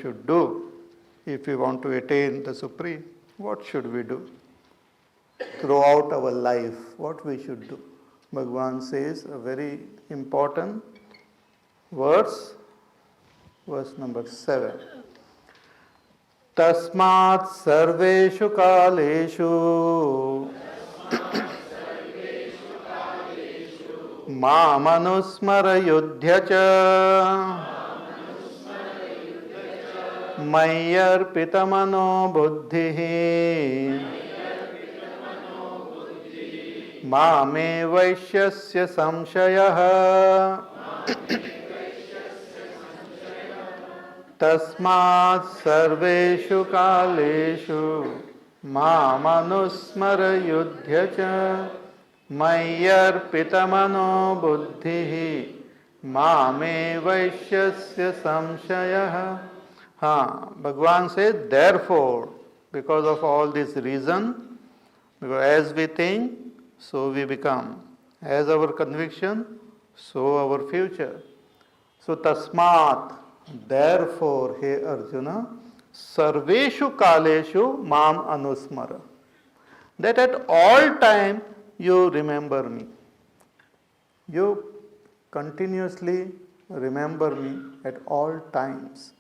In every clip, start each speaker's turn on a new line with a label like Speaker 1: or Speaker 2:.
Speaker 1: should do if we want to attain the Supreme. What should we do? Throughout our life, what we should do? Bhagavan says a very important verse number 7. Tasmat sarveshu kaleshu Mamanusmara yudhyacha Mayarpitamano buddhihi Mame vaishyasya samshayaha Tasmat sarveshu kaleshu Mamanusmara yudhyacha Mayarpitamano buddhihi Mame vaishyasya samshayaha. Bhagavan says, therefore, because of all this reason, because as we think, so we become. As our conviction, so our future. So tasmat, therefore, he Arjuna, sarveshu kaleshu mam anusmara. That at all time you remember me. You continuously remember me at all times.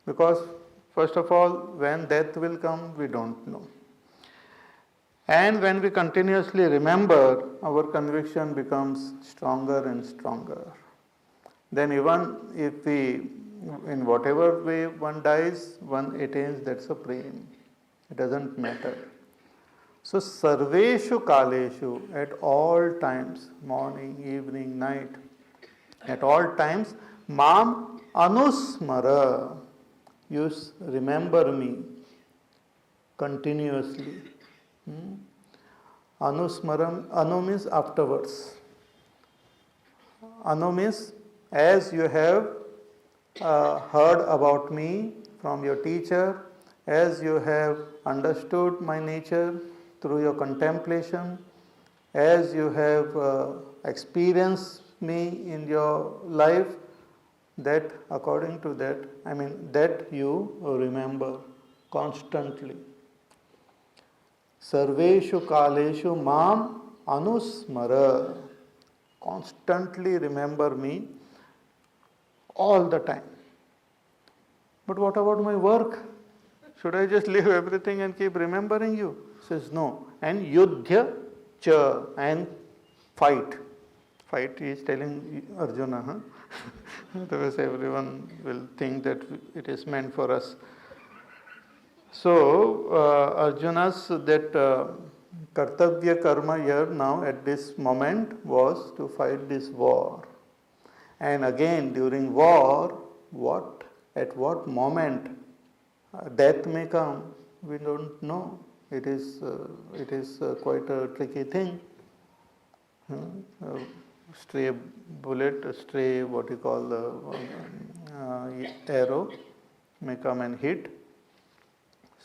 Speaker 1: Because first of all, when death will come, we don't know. And when we continuously remember, our conviction becomes stronger and stronger. Then even if we, in whatever way one dies, one attains that Supreme. It doesn't matter. So sarveshu kaleshu, at all times, morning, evening, night, at all times, mam anusmara, you remember me continuously. Anusmaram, anu means afterwards. Anu means as you have heard about me from your teacher, as you have understood my nature through your contemplation, as you have experienced me in your life, that according to that, that you remember constantly. Sarveshu kaleshu mam anusmara. Constantly remember me all the time. But what about my work? Should I just leave everything and keep remembering you? Says no. And yudhya cha, and fight. Fight, he is telling Arjuna. Otherwise everyone will think that it is meant for us. So Arjuna's that kartavya karma here now at this moment was to fight this war. And again during war, at what moment death may come, we don't know. It is quite a tricky thing. Stray bullet, stray what you call the arrow may come and hit.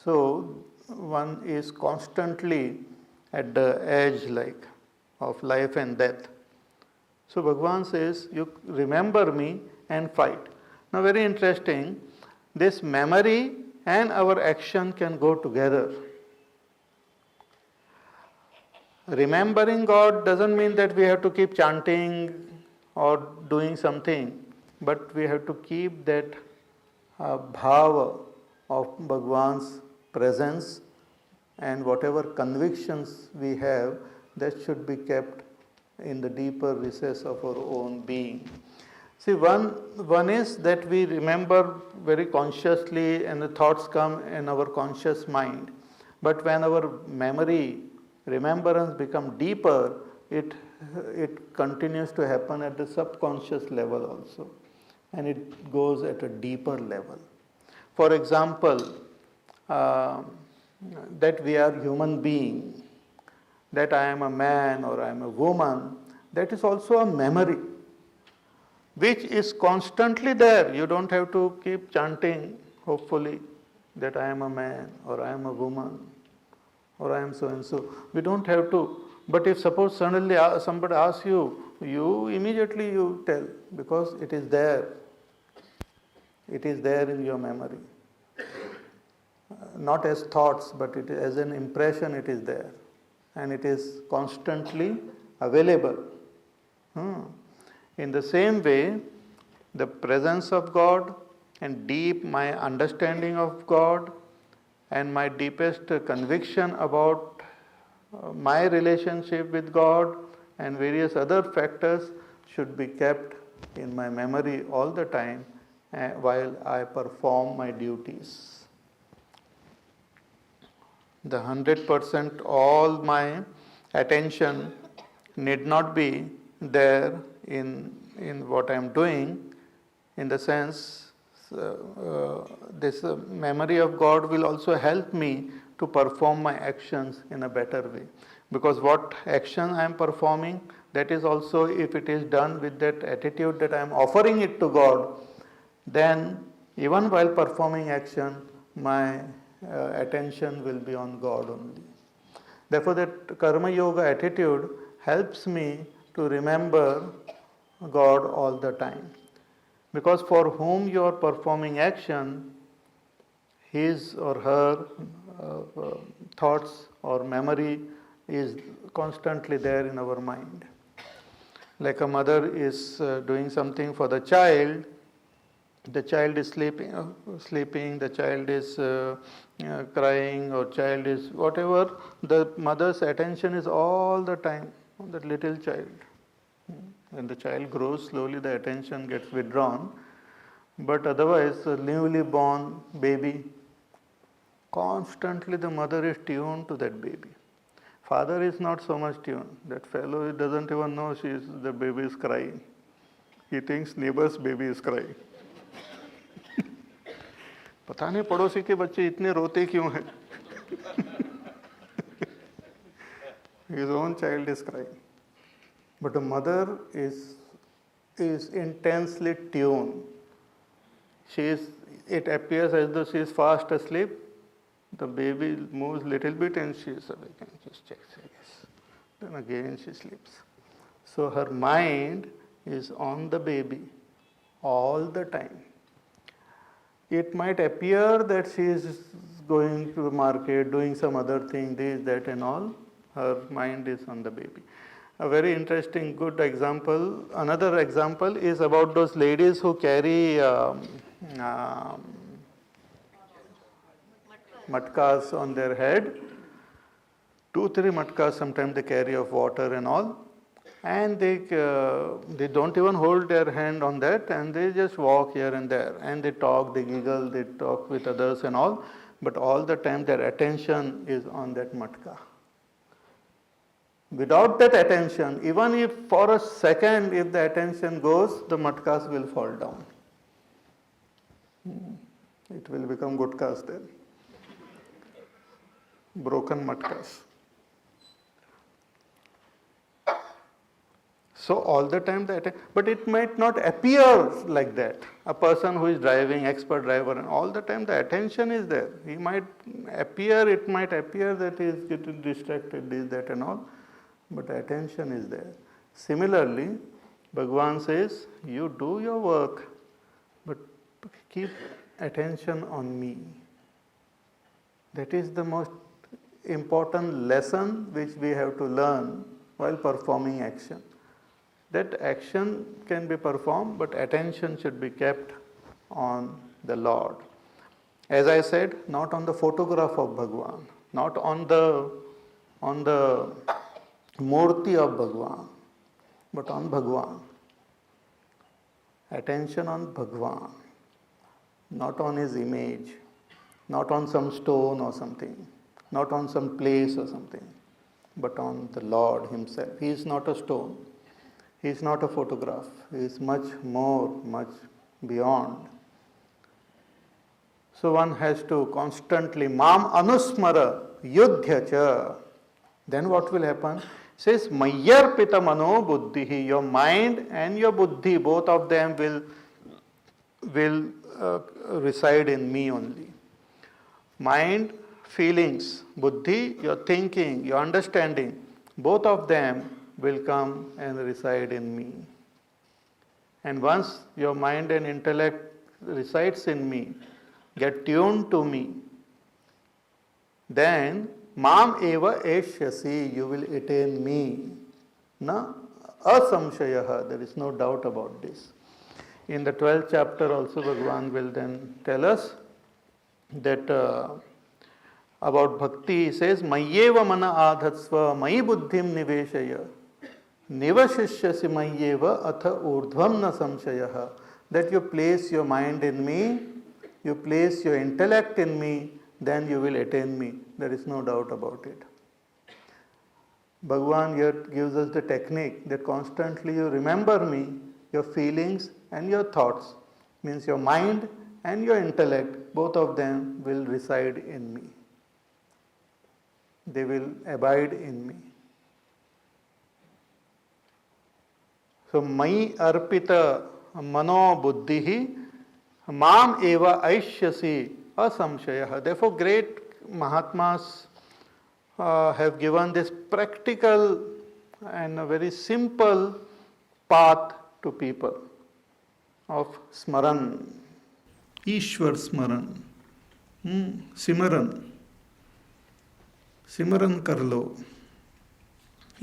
Speaker 1: So one is constantly at the edge of life and death. So Bhagavan says, you remember me and fight. Now very interesting, this memory and our action can go together. Remembering God doesn't mean that we have to keep chanting or doing something, but we have to keep that bhava of Bhagavan's presence, and whatever convictions we have, that should be kept in the deeper recess of our own being. See, one is that we remember very consciously and the thoughts come in our conscious mind. But when our remembrance become deeper, it continues to happen at the subconscious level also. And it goes at a deeper level. For example, that we are human being, that I am a man or I am a woman, that is also a memory, which is constantly there. You don't have to keep chanting, hopefully, that I am a man or I am a woman or I am so and so. We don't have to. But if suppose suddenly somebody asks you, immediately you tell, because it is there. It is there in your memory. not as thoughts, but as an impression it is there. And it is constantly available. In the same way, the presence of God and deep my understanding of God and my deepest conviction about my relationship with God and various other factors should be kept in my memory all the time while I perform my duties. The 100% all my attention need not be there in what I am doing, in the sense this memory of God will also help me to perform my actions in a better way. Because what action I am performing, that is also, if it is done with that attitude that I am offering it to God, then even while performing action, my attention will be on God only. Therefore, that karma yoga attitude helps me to remember God all the time. Because for whom you are performing action, his or her thoughts or memory is constantly there in our mind. Like a mother is doing something for the child is sleeping, the child is crying, or child is whatever, the mother's attention is all the time on that little child. When the child grows, slowly the attention gets withdrawn. But otherwise, a newly born baby, constantly the mother is tuned to that baby. Father is not so much tuned. That fellow doesn't even know the baby is crying. He thinks neighbor's baby is crying. पता नहीं पड़ोसी के बच्चे इतने रोते क्यों हैं? His own child is crying. But a mother is intensely tuned. It appears as though she is fast asleep. The baby moves a little bit and she is awake and she checks, yes. Then again she sleeps. So her mind is on the baby all the time. It might appear that she is going to the market, doing some other thing, this, that and all. Her mind is on the baby. A very interesting, good example. Another example is about those ladies who carry matkas on their head. 2-3 matkas sometimes they carry of water and all. And they don't even hold their hand on that, and they just walk here and there. And they talk, they giggle, they talk with others and all. But all the time their attention is on that matka. Without that attention, even if for a second, if the attention goes, the matkas will fall down. It will become gutkas then. Broken matkas. So all the time, but it might not appear like that. A person who is driving, expert driver, and all the time the attention is there. It might appear that he is getting distracted, this, that and all, but attention is there. Similarly, Bhagavan says, you do your work, but keep attention on me. That is the most important lesson which we have to learn while performing action. That action can be performed, but attention should be kept on the Lord. As I said, not on the photograph of Bhagavan, not on the murti of Bhagavan, but on Bhagavan. Attention on Bhagavan, not on his image, not on some stone or something, not on some place or something, but on the Lord himself. He is not a stone. He is not a photograph. He is much more, much beyond. So one has to constantly mam anusmara yudhya cha. Then what will happen? It says mayyarpita mano buddhihi. Your mind and your buddhi, both of them will reside in me only. Mind, feelings, buddhi, your thinking, your understanding, both of them will come and reside in me. And once your mind and intellect resides in me, get tuned to me, then mam eva eshyasi, you will attain me. Na asamshayaha, there is no doubt about this. In the 12th chapter also Bhagavan will then tell us that about bhakti. He says, Mayyeva mana adhatsva, mayi buddhim niveshaya, nivashishyasi mayyeva atha urdhvam na samshayaha. That you place your mind in me, you place your intellect in me, then you will attain me. There is no doubt about it. Bhagavan here gives us the technique that constantly you remember me, your feelings and your thoughts. Means your mind and your intellect, both of them will reside in me. They will abide in me. So, mai arpita mano buddhihi mam eva aishyasi asamshayah. Therefore, great Mahatmas have given this practical and a very simple path to people of smaran, Ishwar smaran, simaran. सिमरन कर लो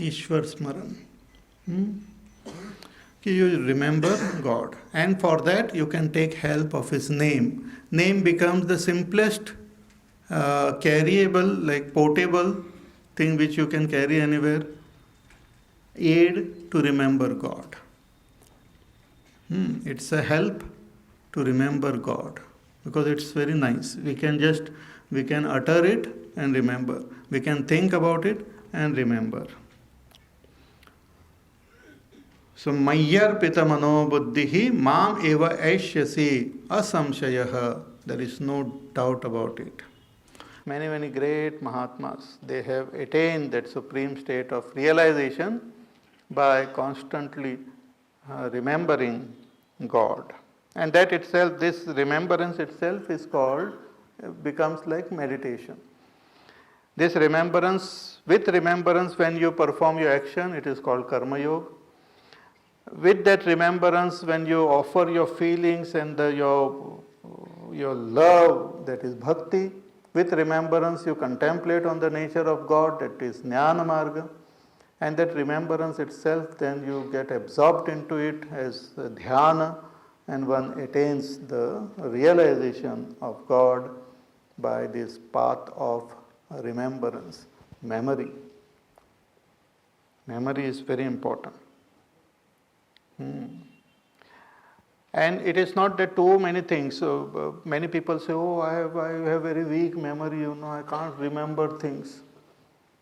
Speaker 1: ईश्वर स्मरण कि you remember God, and for that you can take help of His name. Name becomes the simplest carryable, like portable thing which you can carry anywhere, aid to remember God. It's a help to remember God because it's very nice. We can utter it and remember. We can think about it and remember. So, Mayyar pita mano buddhihi mam eva aishyasi asamshayaha. There is no doubt about it. Many, many great Mahatmas, they have attained that supreme state of realization by constantly remembering God. And that itself, this remembrance itself is called, becomes like meditation. This remembrance, with remembrance when you perform your action, it is called karma yoga. With that remembrance when you offer your feelings and your love, that is bhakti. With remembrance you contemplate on the nature of God, that is jnana marga. And that remembrance itself, then you get absorbed into it as dhyana, and one attains the realization of God by this path of remembrance, memory. Memory is very important. And it is not that too many things. So many people say, oh, I have very weak memory, I can't remember things.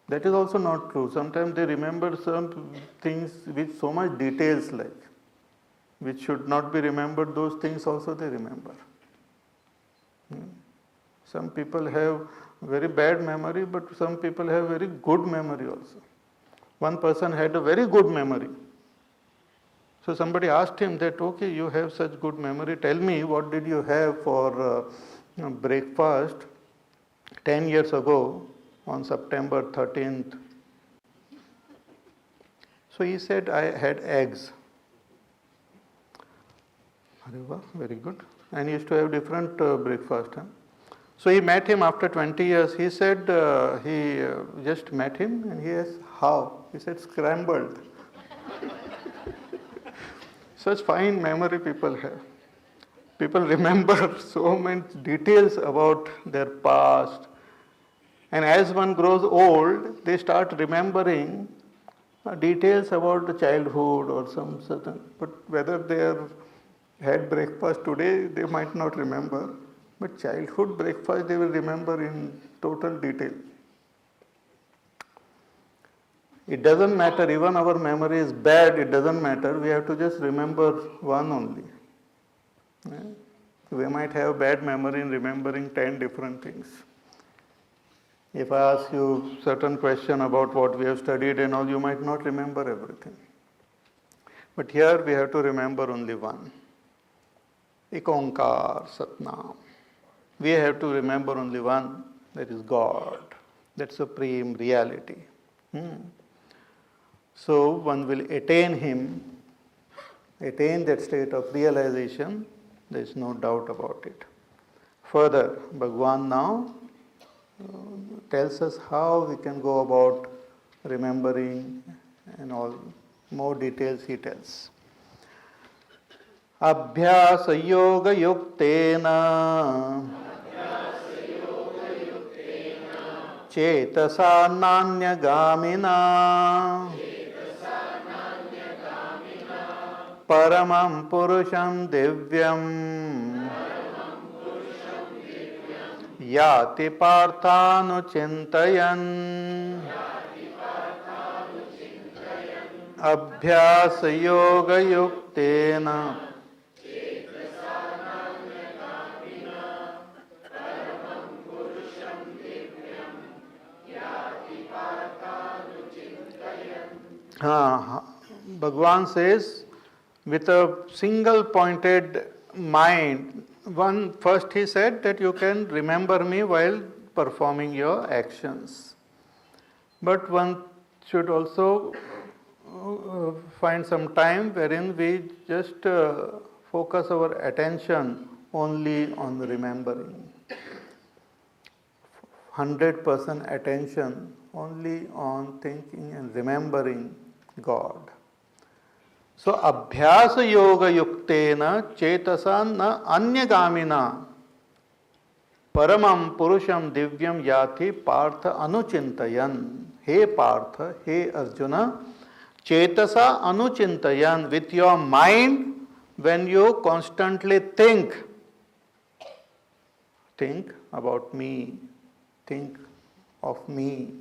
Speaker 1: That is also not true. Sometimes they remember some things with so much details, like which should not be remembered, those things also they remember. Some people have very bad memory, but some people have very good memory also. One person had a very good memory. So somebody asked him that, okay, you have such good memory, tell me what did you have for breakfast 10 years ago on September 13th. So he said, I had eggs. Very good. And he used to have different breakfast. So he met him after 20 years. He said he just met him and he asked, how? He said, scrambled. Such fine memory people have. People remember so many details about their past. And as one grows old, they start remembering details about the childhood or some certain. But whether they had breakfast today, they might not remember. But childhood breakfast, they will remember in total detail. It doesn't matter, even our memory is bad, it doesn't matter. We have to just remember one only. We might have bad memory in remembering 10 different things. If I ask you certain question about what we have studied and all, you might not remember everything. But here we have to remember only one. Ikonkar Satnam. We have to remember only one, that is God, that supreme reality. So one will attain Him, attain that state of realization, there is no doubt about it. Further, Bhagavan now tells us how we can go about remembering and all more details he tells. Abhyas yoga yuktena cetasa nanya paramam purusham divyam yati parthanu chintayan abhyas yoga yuktena. Bhagavan says, with a single pointed mind, first he said that you can remember me while performing your actions. But one should also find some time wherein we just focus our attention only on remembering. 100% attention only on thinking and remembering God. So, abhyasa yoga yuktena cetasa na anyagamina paramam purusham divyam yati partha anuchintayan. He Partha, he Arjuna, cetasa anuchintayan, with your mind, when you constantly think about me, think of me.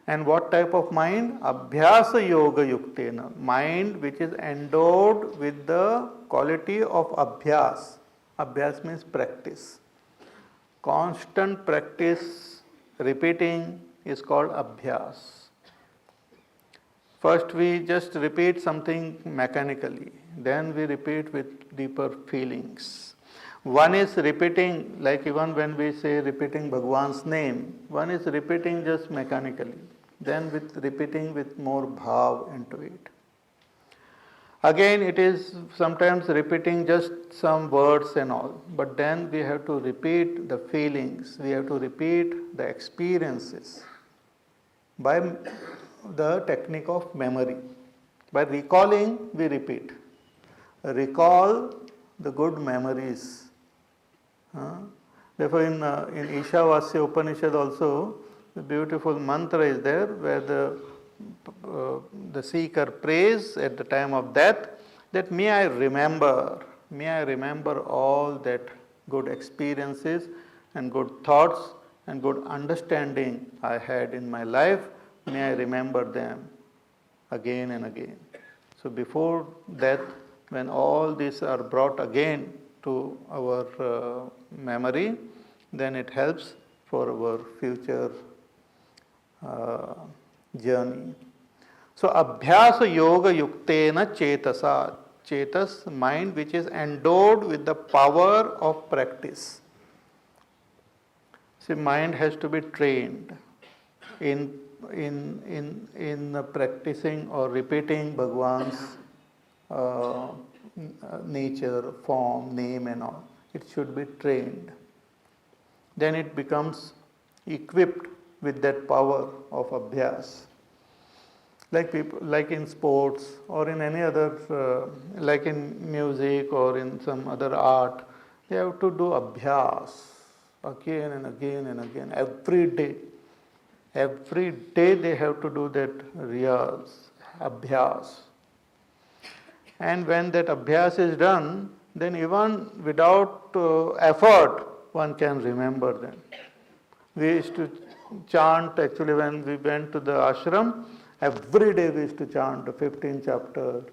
Speaker 1: And what type of mind? Abhyasa yoga yuktena, mind which is endowed with the quality of abhyas. Abhyas means practice. Constant practice, repeating is called abhyas. First we just repeat something mechanically, then we repeat with deeper feelings. One is repeating, like even when we say repeating Bhagwan's name, one is repeating just mechanically, then with repeating with more bhav into it. Again, it is sometimes repeating just some words and all, but then we have to repeat the feelings, we have to repeat the experiences by the technique of memory. By recalling, we repeat. Recall the good memories. Therefore, in Ishavasya Upanishad also, the beautiful mantra is there where the seeker prays at the time of death that may I remember all that good experiences and good thoughts and good understanding I had in my life, may I remember them again and again. So before death, when all these are brought again to our memory, then it helps for our future journey. So abhyasa yoga yuktena cetasa. Chetas, mind which is endowed with the power of practice. See, mind has to be trained in practicing or repeating Bhagwan's nature, form, name and all. It should be trained. Then it becomes equipped with that power of abhyas. Like in sports or in any other, like in music or in some other art, they have to do abhyas again and again and again, every day. Every day they have to do that riyaz, abhyas. And when that abhyas is done, then even without effort, one can remember them. We used to chant, actually when we went to the ashram, every day we used to chant the 15th chapter,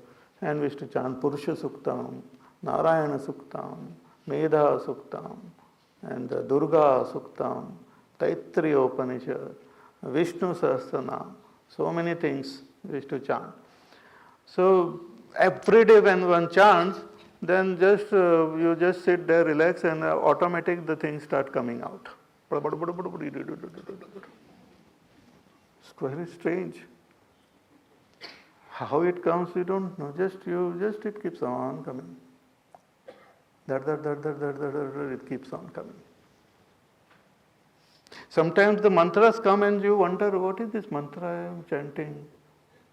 Speaker 1: and we used to chant Purusha Suktam, Narayana Suktam, Medha Suktam, and the Durga Suktam, Taittiriya Upanishad, Vishnu Sahasranam, so many things we used to chant. So every day when one chants, then just you just sit there, relax, and automatic the things start coming out. It's very strange. How it comes, we don't know. Just it keeps on coming. It keeps on coming. Sometimes the mantras come and you wonder, what is this mantra I am chanting?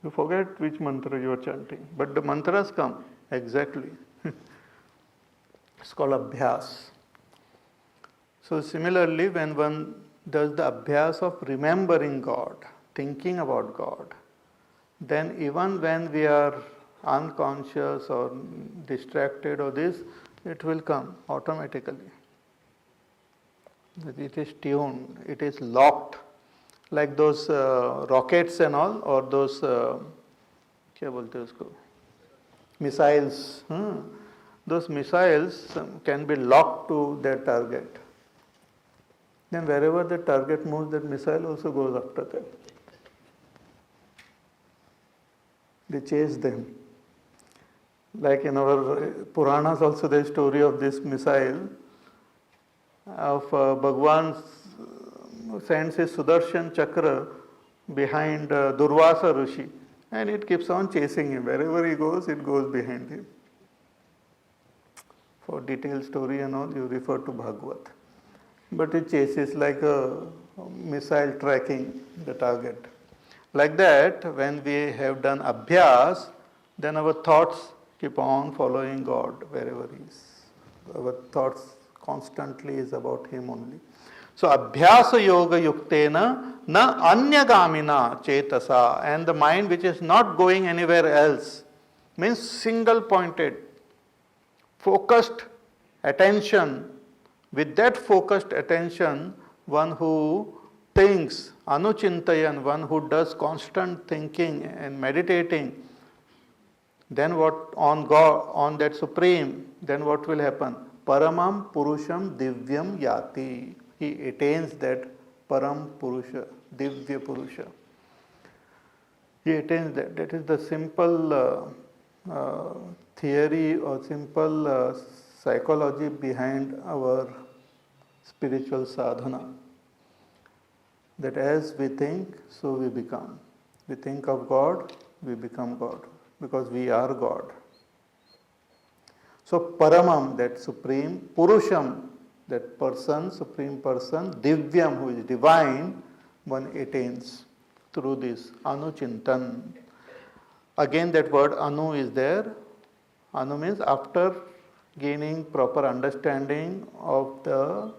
Speaker 1: You forget which mantra you are chanting. But the mantras come, exactly. It's called abhyas. So similarly, when one does the abhyas of remembering God, thinking about God, then even when we are unconscious or distracted or this, it will come automatically. It is tuned, it is locked, like those rockets and all, or those क्या बोलते हैं उसको, missiles. Those missiles can be locked to their target. Then wherever the target moves, that missile also goes after them. They chase them. Like in our Puranas also there is story of this missile of Bhagwan sends his Sudarshan Chakra behind Durvasa Rishi, and it keeps on chasing him. Wherever he goes, it goes behind him. For detailed story and all, you refer to Bhagavad. But it chases like a missile tracking the target. Like that, when we have done abhyas, then our thoughts keep on following God wherever He is. Our thoughts constantly is about Him only. So, abhyasa yoga yuktena na anyagamina chetasa, and the mind which is not going anywhere else, means single pointed, focused attention. With that focused attention, one who thinks, anuchintayan, one who does constant thinking and meditating, then what on God, on that Supreme, then what will happen? Paramam Purusham Divyam Yati. He attains that Param Purusha, Divya Purusha. He attains that. That is the simple theory or simple psychology behind our spiritual sadhana. That as we think, so we become. We think of God, we become God, because we are God. So Paramam, that Supreme, Purusham, that person, Supreme Person, Divyam, who is divine, one attains through this Anuchintan. Again that word Anu is there. Anu means after gaining proper understanding of the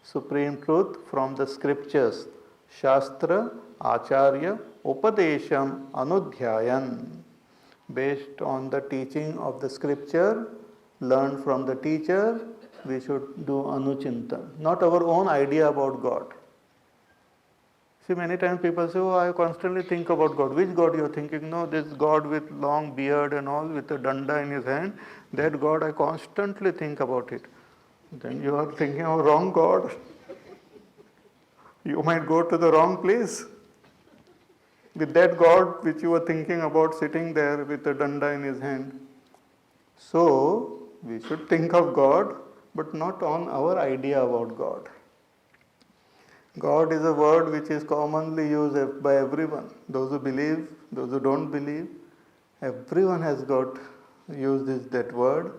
Speaker 1: Supreme Truth from the scriptures. Shastra, Acharya, Upadesham, Anudhyayan. Based on the teaching of the scripture, learned from the teacher, we should do Anuchintan, not our own idea about God. See, many times people say, oh, I constantly think about God. Which God you are thinking? No, this God with long beard and all, with a danda in his hand, that God, I constantly think about it. Then you are thinking of wrong God. You might go to the wrong place. With that God which you were thinking about sitting there with a danda in his hand. So, we should think of God, but not on our idea about God. God is a word which is commonly used by everyone. Those who believe, those who don't believe, everyone has got used that word,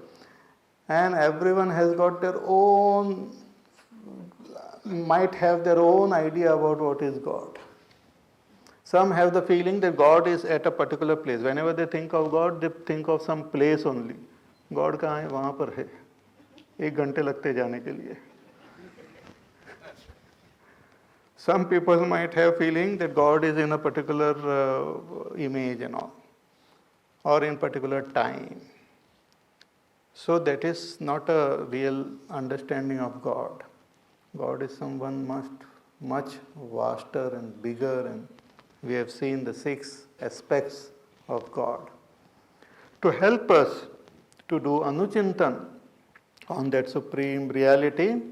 Speaker 1: and everyone has got their own, might have their own idea about what is God. Some have the feeling that God is at a particular place. Whenever they think of God, they think of some place only. God कहाँ है? वहाँ पर है. 1 घंटे लगते जाने के लिए. Some people might have feeling that God is in a particular image and all, or in particular time. So that is not a real understanding of God. God is someone much vaster and bigger, and we have seen the 6 aspects of God. To help us to do Anuchintan on that supreme reality,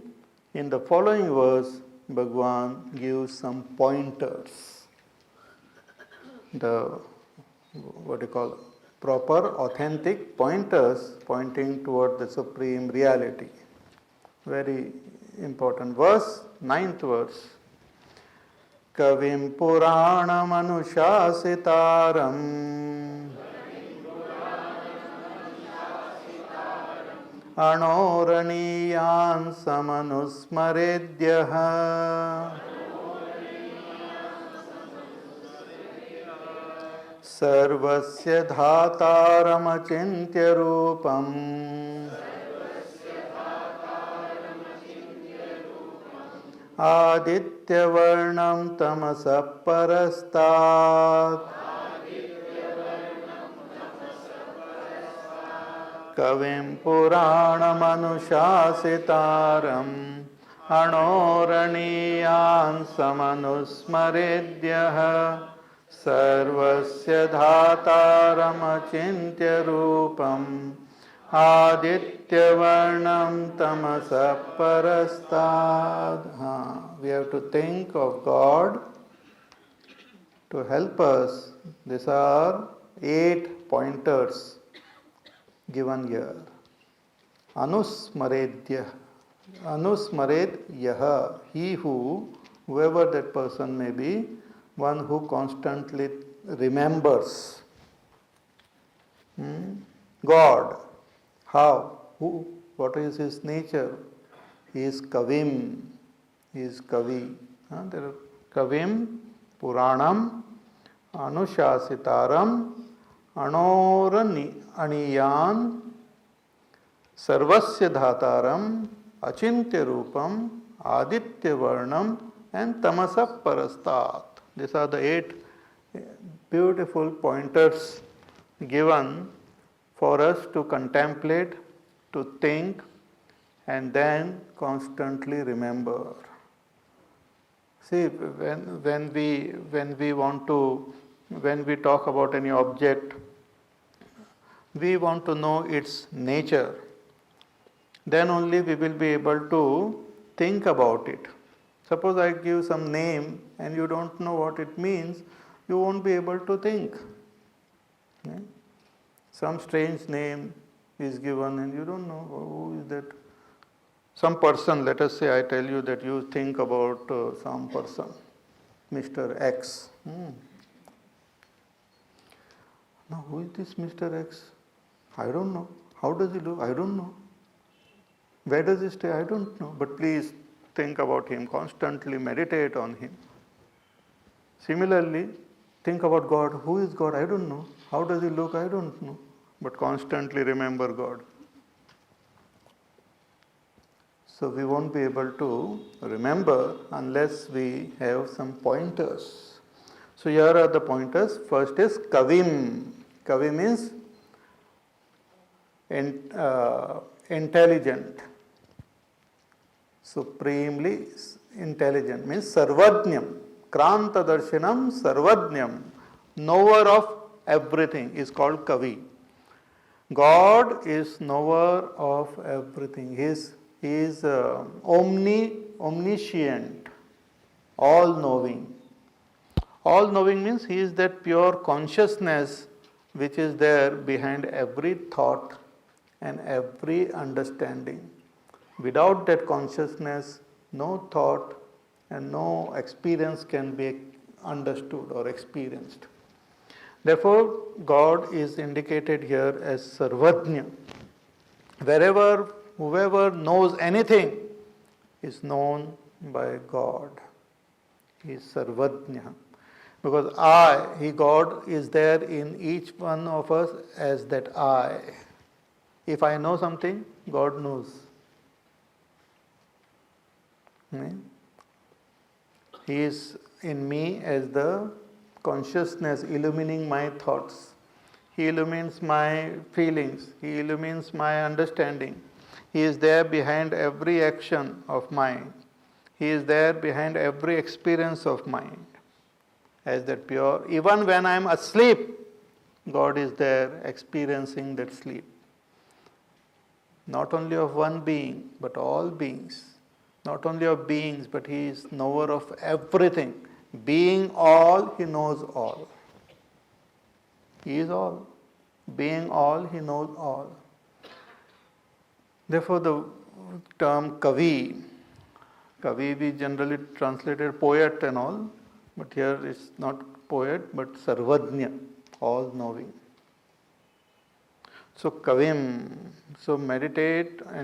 Speaker 1: in the following verse, Bhagwan gives some pointers. The, proper, authentic pointers pointing toward the supreme reality. Very important verse, 9th verse. Kavim Puranam Anushasitaram Anoraniyan Samanusmaredyaha सर्वस्य धातारमचिन्त्य रूपम् आदित्यवर्णं तमसः परस्तात् कविं पुराणमनुशासितारम् अणोरणीयान् समनुस्मरेद्यः सर्वस्य धातारमचिन्त्य रूपम् आदित्यवर्णं तमसः परस्तात्. We have to think of God to help us. These are 8 pointers given here. Anusmaredya. Anusmaredyah. He who, whoever that person may be, one who constantly remembers God. How? Who? What is his nature? He is Kavim. He is Kavi. There are Kavim, Puranam, Anushasitaram, Aniyan, Sarvasya Dhataram, Achintya Rupam, Aditya Varnam, and Tamasa Parastat. These are the 8 beautiful pointers given for us to contemplate, to think, and then constantly remember. See, when we talk about any object, we want to know its nature. Then only we will be able to think about it. Suppose I give some name and you don't know what it means, you won't be able to think. Some strange name is given and you don't know who is that. Some person, let us say I tell you that you think about some person, Mr. X. Now who is this Mr. X? I don't know. How does he look? I don't know. Where does he stay? I don't know. But please think about him, constantly meditate on him. Similarly, think about God. Who is God? I don't know. How does he look? I don't know. But constantly remember God. So we won't be able to remember unless we have some pointers. So here are the pointers. First is Kavim. Kavi means intelligent. Supremely intelligent means Sarvajnam. Kranta Darshanam Sarvajnam. Knower of everything is called Kavi. God is knower of everything. He is omniscient, all-knowing. All-knowing means He is that pure consciousness which is there behind every thought and every understanding. Without that consciousness, no thought and no experience can be understood or experienced. Therefore, God is indicated here as Sarvajna. Whoever knows anything is known by God. He is Sarvajna. Because God is there in each one of us as that I. If I know something, God knows. He is in me as the consciousness illumining my thoughts. He illumines my feelings. He illumines my understanding. He is there behind every action of mine. He is there behind every experience of mine. As that pure, even when I am asleep, God is there experiencing that sleep. Not only of one being, but all beings. Not only of beings, but He is knower of everything. Being all, He knows all. He is all. Being all, He knows all. Therefore, the term Kavi we generally translated poet and all, but here it's not poet, but Sarvajna, all-knowing. So Kavim, so meditate and